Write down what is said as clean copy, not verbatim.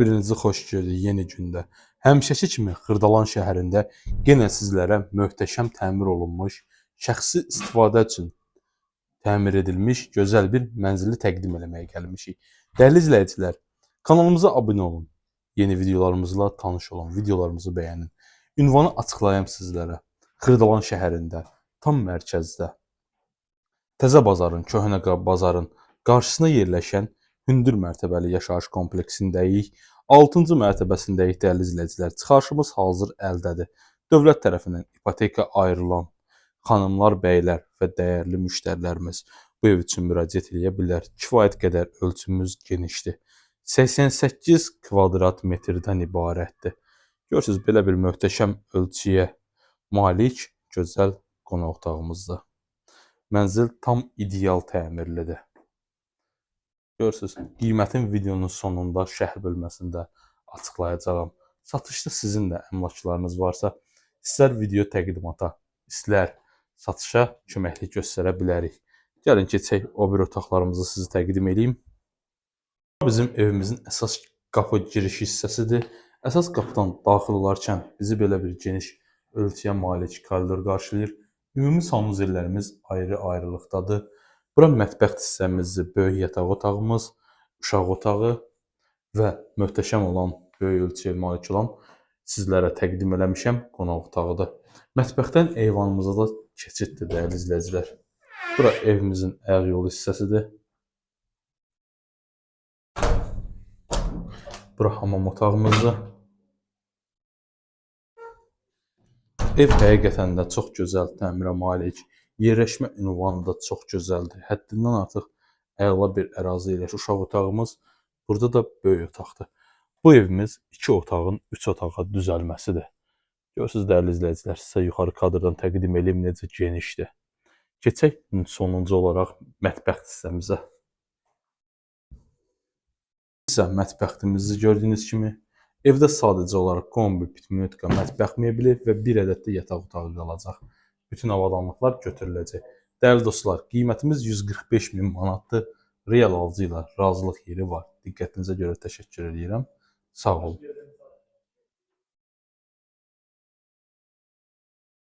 Birinizi xoş gördük yeni gündə. Həmişəki kimi Xırdalan şəhərində yenə sizlərə möhtəşəm təmir olunmuş, şəxsi istifadə üçün təmir edilmiş gözəl bir mənzili təqdim eləməyə gəlmişik. Dəyərli izləyicilər, kanalımıza abunə olun, yeni videolarımızla tanış olun, videolarımızı bəyənin. Ünvanı açıqlayım sizlərə. Xırdalan şəhərində, tam mərkəzdə, Təzə bazarın, Köhnə bazarın qarşısına yerləşən hündür mərtəbəli yaşayış kompleksindəyik. 6-cı mərtəbəsindəyik dəyərli izləyicilər. Çıxarışımız hazır əldədir. Dövlət tərəfindən ipoteka ayrılan xanımlar, bəylər və dəyərli müştərilərimiz bu ev üçün müraciət edə bilər. Kifayət qədər ölçümüz genişdir. 88 kvadrat metrdən ibarətdir. Görürsünüz, belə bir möhtəşəm ölçüyə malik gözəl qonaq otağımızdır. Mənzil tam ideal təmirlidir. Görürsünüz, qiymətin videonun sonunda şərh bölməsində açıqlayacağım. Satışda sizin də əmlaklarınız varsa, istər video təqdimata, istər satışa köməklik göstərə bilərik. Gəlin keçək, o bir otaqlarımızı sizi təqdim edeyim. Bizim evimizin əsas qapı giriş hissəsidir. Əsas qapıdan daxil olarkən bizi belə bir geniş ölçüyə malik koridor qarşılayır. Ümumi sanuzillərimiz ayrı-ayrılıqdadır. Bura mətbəx hissəmizdir, böyük yataq otağımız, uşaq otağı və möhtəşəm olan, böyük ölçüyə malik olan sizlərə təqdim eləmişəm qonaq otağıdır. Mətbəxdən eyvanımıza da keçiddir dəyərli izləyicilər. Bura evimizin ayaq yolu hissəsidir. Bura hamam otağımızdır. Ev həqiqətən də çox gözəl təmirə malik. Yerləşmə ünvanı da çox gözəldir. Həddindən artıq əla bir ərazi ilə uşaq otağımız. Burada da böyük otaqdır. Bu evimiz 2 otağın 3 otağa düzəlməsidir. Görürsünüz dəyərli izləyicilər, sizə yuxarı kadrdan təqdim edeyim necə genişdir. Keçək sonuncu olaraq mətbəx hissəmizə. Mətbəximizi gördüyünüz kimi evdə sadəcə olaraq kombi, pitmiyotka, mətbəx mebeli və bir ədəd də yataq otağı qalacaq. Bütün avadanlıqlar götürüləcək. Dəyərli dostlar, qiymətimiz 145 min manatdır. Real alıcı ilə razılıq yeri var. Diqqətinizə görə təşəkkür edirəm. Sağ olun.